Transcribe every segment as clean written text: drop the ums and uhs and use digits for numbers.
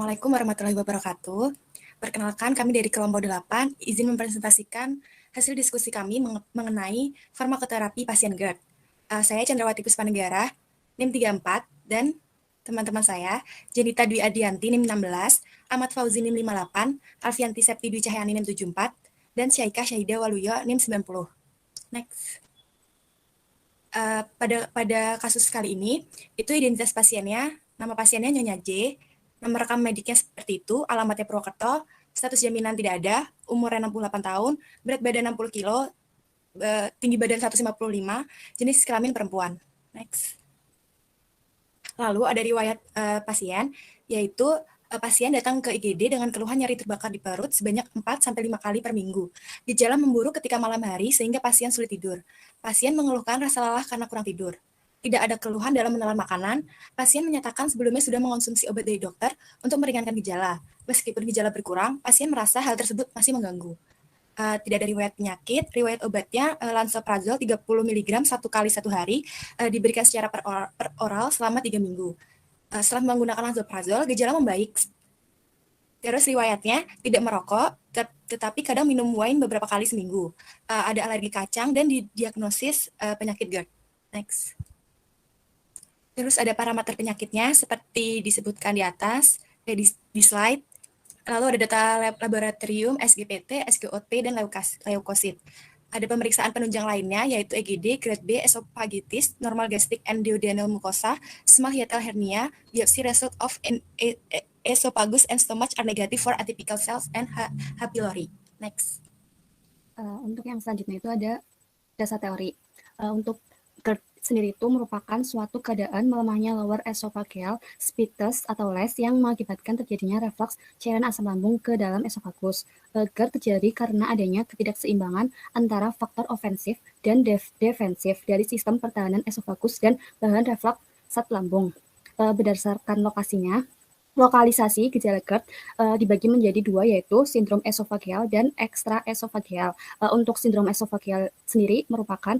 Assalamualaikum warahmatullahi wabarakatuh. Perkenalkan, kami dari kelompok 8 izin mempresentasikan hasil diskusi kami mengenai farmakoterapi pasien GERD. Saya Chandrawati Puspanegara, NIM 34, dan teman-teman saya, Jenita Dwi Adianti, NIM 16, Ahmad Fauzi, NIM 58, Alfianti Septi Dwi Cahyani, NIM 74, dan Syaika Syahida Waluyo, NIM 90. Next. Pada kasus kali ini, itu identitas pasiennya, nama pasiennya Nyonya J, nomor rekam mediknya seperti itu, alamatnya Purwokerto, status jaminan tidak ada, umurnya 68 tahun, berat badan 60 kilo, tinggi badan 155, jenis kelamin perempuan. Next. Lalu ada riwayat pasien, yaitu pasien datang ke IGD dengan keluhan nyeri terbakar di perut sebanyak 4-5 kali per minggu. Gejala memburuk ketika malam hari sehingga pasien sulit tidur. Pasien mengeluhkan rasa lelah karena kurang tidur. Tidak ada keluhan dalam menelan makanan. Pasien menyatakan sebelumnya sudah mengonsumsi obat dari dokter untuk meringankan gejala. Meskipun gejala berkurang, pasien merasa hal tersebut masih mengganggu. Tidak ada riwayat penyakit, riwayat obatnya lansoprazol 30 mg 1 kali 1 hari, diberikan secara per oral selama 3 minggu. Setelah menggunakan lansoprazol, gejala membaik. Terus riwayatnya tidak merokok, tetapi kadang minum wine beberapa kali seminggu. Ada alergi kacang dan didiagnosis penyakit GERD. Next. Terus ada parameter penyakitnya seperti disebutkan di atas, di slide. Lalu ada data laboratorium, SGPT, SGOT, dan leukosit. Ada pemeriksaan penunjang lainnya, yaitu EGD, grade B, esophagitis, normal gastric and duodenal mucosa, small hiatal hernia, biopsy result of esophagus and stomach are negative for atypical cells and H. pylori. Next. Untuk yang selanjutnya itu ada dasar teori. Untuk GERD sendiri itu merupakan suatu keadaan melemahnya lower esophageal sphincter atau les yang mengakibatkan terjadinya reflux cairan asam lambung ke dalam esofagus. GERD terjadi karena adanya ketidakseimbangan antara faktor ofensif dan defensif dari sistem pertahanan esofagus dan bahan reflux zat lambung. Berdasarkan lokalisasi gejala GERD dibagi menjadi dua, yaitu sindrom esofageal dan ekstraesofageal. Untuk sindrom esofageal sendiri merupakan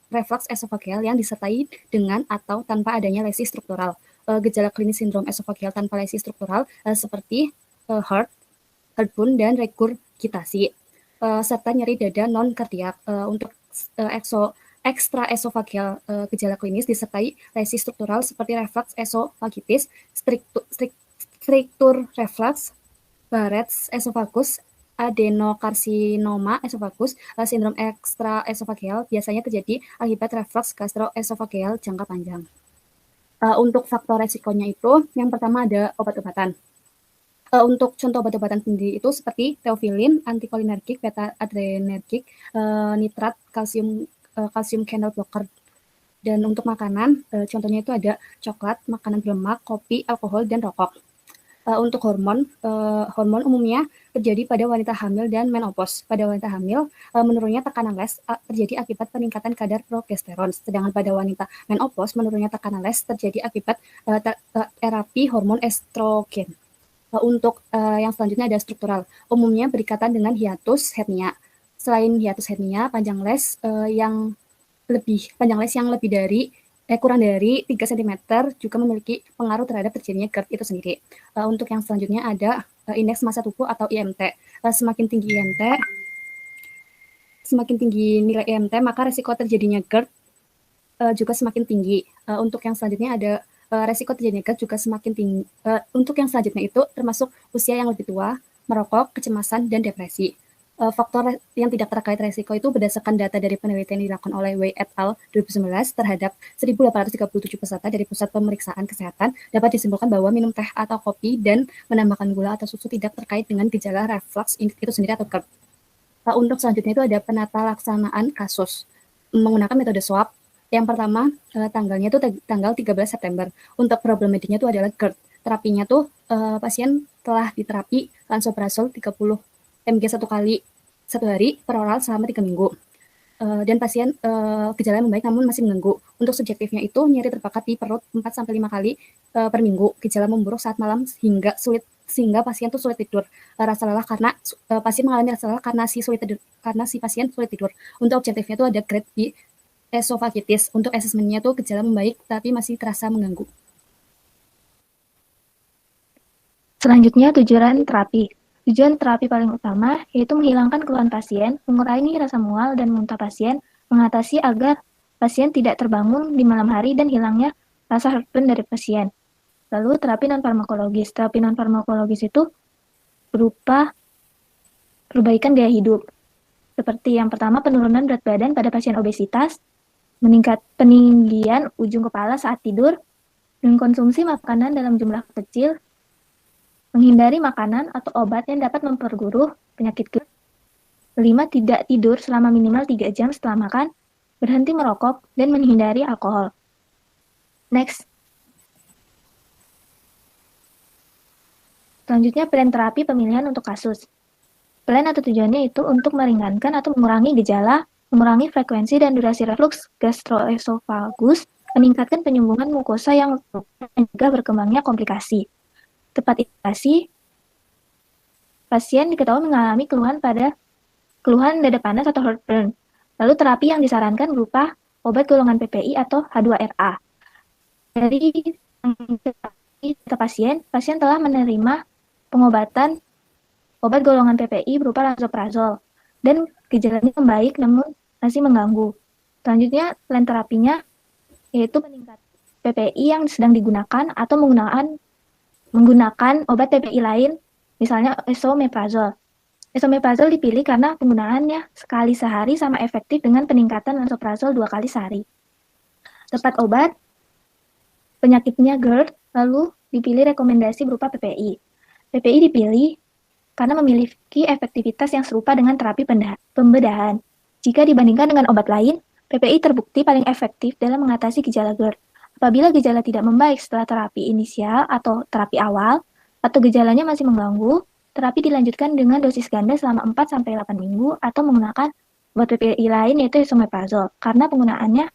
reflux esofageal yang disertai dengan atau tanpa adanya lesi struktural. Gejala klinis sindrom esofageal tanpa lesi struktural seperti heartburn dan regurgitasi, serta nyeri dada non-kardiak. Untuk ekstraesofageal gejala klinis disertai lesi struktural seperti reflux esophagitis, struktur reflux, Barrett's esophagus, adenokarsinoma esofagus. Sindrom ekstraesofageal biasanya terjadi akibat reflux gastroesofageal jangka panjang. Untuk faktor resikonya itu, yang pertama ada obat-obatan. Untuk contoh obat-obatan sendiri itu seperti teofilin, antikolinergik, beta adrenergik, nitrat, kalsium channel blocker. Dan untuk makanan, contohnya itu ada coklat, makanan berlemak, kopi, alkohol, dan rokok. Untuk hormon umumnya terjadi pada wanita hamil dan menopause. Pada wanita hamil, menurunnya tekanan les terjadi akibat peningkatan kadar progesteron. Sedangkan pada wanita menopause, menurunnya tekanan les terjadi akibat terapi hormon estrogen. Untuk yang selanjutnya ada struktural. Umumnya berikatan dengan hiatus hernia. Selain hiatus hernia, panjang les yang lebih dari kurang dari 3 cm juga memiliki pengaruh terhadap terjadinya GERD itu sendiri. Untuk yang selanjutnya ada indeks massa tubuh atau IMT. Semakin tinggi nilai IMT, maka resiko terjadinya GERD juga semakin tinggi. Untuk yang selanjutnya ada resiko terjadinya GERD juga semakin tinggi. Untuk yang selanjutnya itu termasuk usia yang lebih tua, merokok, kecemasan, dan depresi. Faktor yang tidak terkait resiko itu berdasarkan data dari penelitian dilakukan oleh Wei et al. 2019 terhadap 1.837 peserta dari pusat pemeriksaan kesehatan, dapat disimpulkan bahwa minum teh atau kopi dan menambahkan gula atau susu tidak terkait dengan gejala reflux itu sendiri atau GERD. Untuk selanjutnya itu ada penata laksanaan kasus menggunakan metode swab. Yang pertama, tanggalnya itu tanggal 13 September. Untuk problem mediknya itu adalah GERD. Terapinya tuh pasien telah diterapi lansoprazol 30 mg 1 kali 1 hari per oral selama 3 minggu. Dan pasien gejala membaik namun masih mengganggu. Untuk subjektifnya itu nyeri terbakar di perut 4-5 kali per minggu. Gejala memburuk saat malam sehingga pasien tuh sulit tidur. Rasa lelah karena pasien mengalami rasa lelah karena si pasien sulit tidur. Untuk objektifnya itu ada grade B esophagitis. Untuk asesmennya tuh gejala membaik tapi masih terasa mengganggu. Selanjutnya, tujuan terapi. Tujuan terapi paling utama yaitu menghilangkan keluhan pasien, mengurangi rasa mual dan muntah pasien, mengatasi agar pasien tidak terbangun di malam hari dan hilangnya rasa heartburn dari pasien. Lalu terapi non-farmakologis. Terapi non-farmakologis itu berupa perbaikan gaya hidup. Seperti yang pertama, penurunan berat badan pada pasien obesitas, meningkat peninggian ujung kepala saat tidur, mengkonsumsi makanan dalam jumlah kecil, menghindari makanan atau obat yang dapat memperburuk penyakit GERD. 5. Tidak tidur selama minimal 3 jam setelah makan, berhenti merokok, dan menghindari alkohol. Next. Selanjutnya, plan terapi pemilihan untuk kasus. Plan atau tujuannya itu untuk meringankan atau mengurangi gejala, mengurangi frekuensi dan durasi refluks gastroesofagus, meningkatkan penyembuhan mukosa yang mencegah berkembangnya komplikasi. Tepat indikasi, pasien diketahui mengalami keluhan dada panas atau heartburn. Lalu terapi yang disarankan berupa obat golongan PPI atau H2RA. Dari data pasien telah menerima pengobatan obat golongan PPI berupa lansoprazol dan gejalanya membaik namun masih mengganggu. Selanjutnya, plan terapinya yaitu meningkatkan PPI yang sedang digunakan atau menggunakan obat PPI lain, misalnya esomeprazol. Esomeprazol dipilih karena penggunaannya sekali sehari sama efektif dengan peningkatan lansoprazol 2 kali sehari. Tepat obat, penyakitnya GERD, lalu dipilih rekomendasi berupa PPI. PPI dipilih karena memiliki efektivitas yang serupa dengan terapi pembedahan. Jika dibandingkan dengan obat lain, PPI terbukti paling efektif dalam mengatasi gejala GERD. Apabila gejala tidak membaik setelah terapi inisial atau terapi awal, atau gejalanya masih mengganggu, terapi dilanjutkan dengan dosis ganda selama 4-8 minggu atau menggunakan obat PPI lain yaitu esomeprazol. Karena penggunaannya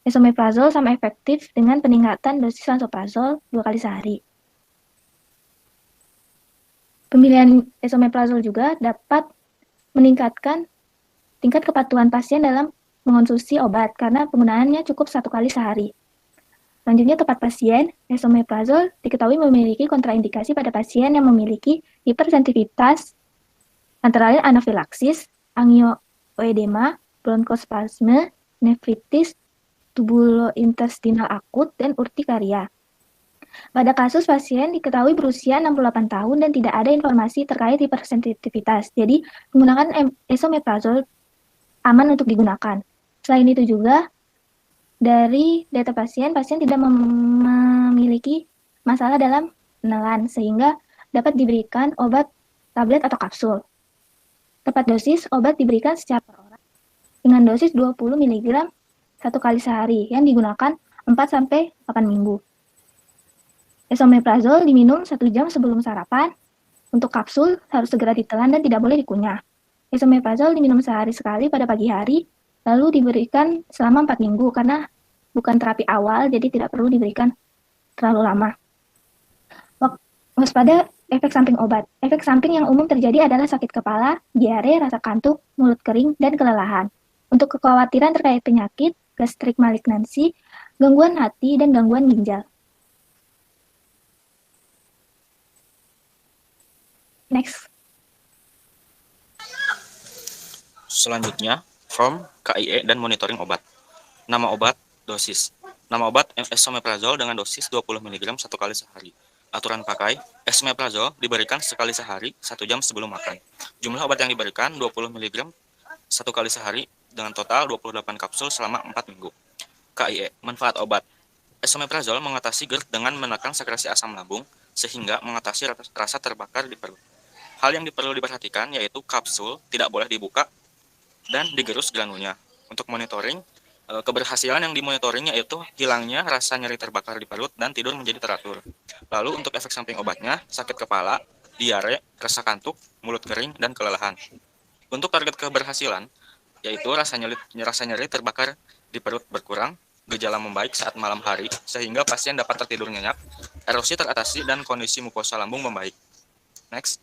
esomeprazol sama efektif dengan peningkatan dosis lansoprazol 2 kali sehari. Pemilihan esomeprazol juga dapat meningkatkan tingkat kepatuhan pasien dalam mengonsumsi obat karena penggunaannya cukup 1 kali sehari. Selanjutnya, tepat pasien, esomeprazol diketahui memiliki kontraindikasi pada pasien yang memiliki hipersensitivitas, antara lain anafilaksis, angioedema, bronkospasme, nefritis, tubulointestinal akut, dan urtikaria. Pada kasus pasien diketahui berusia 68 tahun dan tidak ada informasi terkait hipersensitivitas. Jadi, menggunakan esomeprazol aman untuk digunakan. Selain itu juga, dari data pasien tidak memiliki masalah dalam penelan, sehingga dapat diberikan obat tablet atau kapsul. Tepat dosis, obat diberikan secara per orang dengan dosis 20 mg 1 kali sehari yang digunakan 4-8 minggu. Esomeprazol diminum 1 jam sebelum sarapan. Untuk kapsul harus segera ditelan dan tidak boleh dikunyah. Esomeprazol diminum sehari sekali pada pagi hari, lalu diberikan selama 4 minggu karena bukan terapi awal, jadi tidak perlu diberikan terlalu lama. Waspada efek samping obat. Efek samping yang umum terjadi adalah sakit kepala, diare, rasa kantuk, mulut kering, dan kelelahan. Untuk kekhawatiran terkait penyakit, gastrik malignansi, gangguan hati, dan gangguan ginjal. Next. Selanjutnya, form KIE dan monitoring obat. Nama obat, dosis. Nama obat esomeprazol dengan dosis 20 mg 1 kali sehari. Aturan pakai, esomeprazol diberikan sekali sehari 1 jam sebelum makan. Jumlah obat yang diberikan 20 mg 1 kali sehari dengan total 28 kapsul selama 4 minggu. KIE, manfaat obat. Esomeprazol mengatasi GERD dengan menekan sekresi asam lambung sehingga mengatasi rasa terbakar di perut. Hal yang perlu diperhatikan yaitu kapsul tidak boleh dibuka dan digerus granulnya. Untuk monitoring, keberhasilan yang dimonitoringnya yaitu hilangnya rasa nyeri terbakar di perut dan tidur menjadi teratur. Lalu untuk efek samping obatnya, sakit kepala, diare, rasa kantuk, mulut kering, dan kelelahan. Untuk target keberhasilan, yaitu rasa nyeri terbakar di perut berkurang, gejala membaik saat malam hari, sehingga pasien dapat tertidur nyenyak, erosi teratasi, dan kondisi mukosa lambung membaik. Next.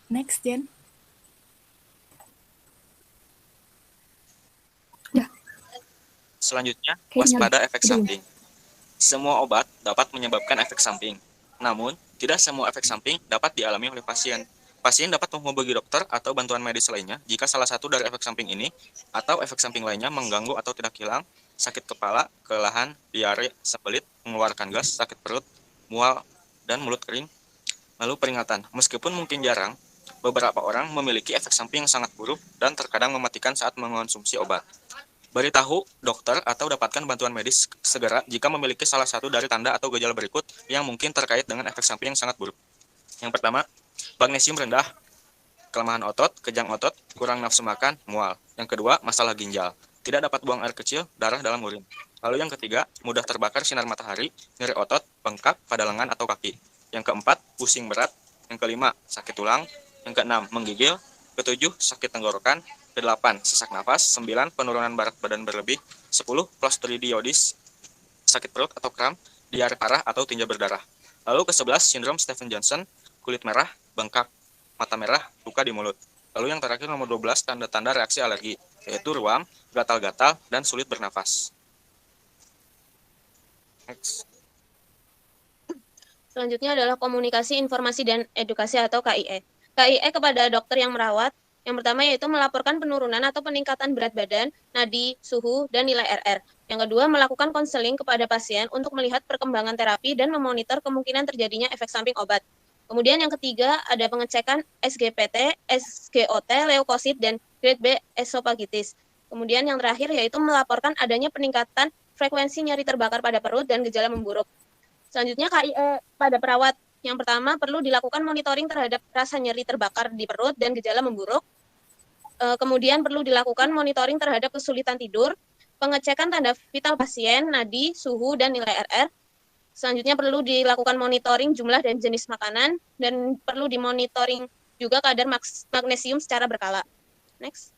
Next, Jen. Ya, Selanjutnya, Kayaknya waspada efek belum. samping. Semua obat dapat menyebabkan efek samping. Namun, tidak semua efek samping dapat dialami oleh pasien. Pasien dapat menghubungi dokter atau bantuan medis lainnya jika salah satu dari efek samping ini atau efek samping lainnya mengganggu atau tidak hilang, sakit kepala, kelelahan, diare, sembelit, mengeluarkan gas, sakit perut, mual, dan mulut kering. Lalu peringatan, meskipun mungkin jarang, beberapa orang memiliki efek samping yang sangat buruk dan terkadang mematikan saat mengonsumsi obat. Beritahu dokter atau dapatkan bantuan medis segera jika memiliki salah satu dari tanda atau gejala berikut yang mungkin terkait dengan efek samping yang sangat buruk. Yang pertama, magnesium rendah, kelemahan otot, kejang otot, kurang nafsu makan, mual. Yang kedua, masalah ginjal, tidak dapat buang air kecil, darah dalam urin. Lalu yang ketiga, mudah terbakar sinar matahari, nyeri otot, bengkak pada lengan atau kaki. Yang keempat, pusing berat. Yang kelima, sakit tulang. Yang keenam, menggigil. Ketujuh, sakit tenggorokan. Kedelapan, sesak nafas. 9, penurunan berat badan berlebih. 10, clostridioides, sakit perut atau kram, diare parah atau tinja berdarah. Lalu ke-11, sindrom Stephen Johnson, kulit merah, bengkak, mata merah, luka di mulut. Lalu yang terakhir nomor 12, tanda-tanda reaksi alergi, yaitu ruam, gatal-gatal, dan sulit bernafas. Next. Selanjutnya adalah komunikasi, informasi, dan edukasi atau KIE. KIE kepada dokter yang merawat, yang pertama yaitu melaporkan penurunan atau peningkatan berat badan, nadi, suhu, dan nilai RR. Yang kedua, melakukan konseling kepada pasien untuk melihat perkembangan terapi dan memonitor kemungkinan terjadinya efek samping obat. Kemudian yang ketiga, ada pengecekan SGPT, SGOT, leukosit, dan grade B esofagitis. Kemudian yang terakhir yaitu melaporkan adanya peningkatan frekuensi nyeri terbakar pada perut dan gejala memburuk. Selanjutnya KIE pada perawat. Yang pertama perlu dilakukan monitoring terhadap rasa nyeri terbakar di perut dan gejala memburuk. Kemudian perlu dilakukan monitoring terhadap kesulitan tidur, pengecekan tanda vital pasien, nadi, suhu, dan nilai RR. Selanjutnya perlu dilakukan monitoring jumlah dan jenis makanan, dan perlu dimonitoring juga kadar magnesium secara berkala. Next.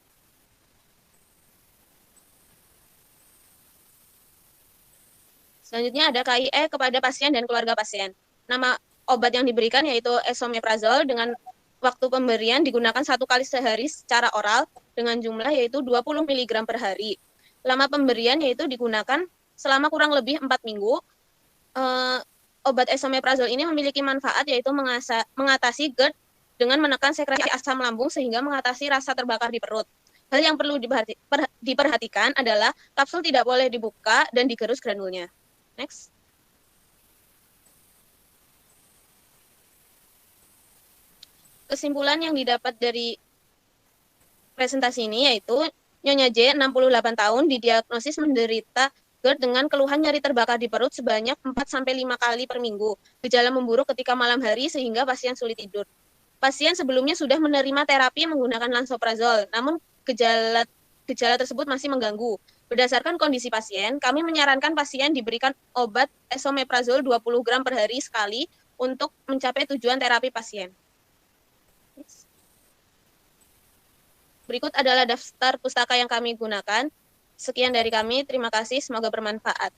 Selanjutnya ada KIE kepada pasien dan keluarga pasien. Nama obat yang diberikan yaitu esomeprazole dengan waktu pemberian digunakan 1 kali sehari secara oral dengan jumlah yaitu 20 mg per hari. Lama pemberian yaitu digunakan selama kurang lebih 4 minggu. Obat esomeprazole ini memiliki manfaat yaitu mengatasi GERD dengan menekan sekresi asam lambung sehingga mengatasi rasa terbakar di perut. Hal yang perlu diperhatikan adalah kapsul tidak boleh dibuka dan digerus granulnya. Next. Kesimpulan yang didapat dari presentasi ini yaitu Nyonya J, 68 tahun, didiagnosis menderita GERD dengan keluhan nyeri terbakar di perut sebanyak 4-5 kali per minggu. Gejala memburuk ketika malam hari sehingga pasien sulit tidur. Pasien sebelumnya sudah menerima terapi menggunakan lansoprazol, namun gejala tersebut masih mengganggu. Berdasarkan kondisi pasien, kami menyarankan pasien diberikan obat esomeprazole 20 gram per hari sekali untuk mencapai tujuan terapi pasien. Berikut adalah daftar pustaka yang kami gunakan. Sekian dari kami, terima kasih, semoga bermanfaat.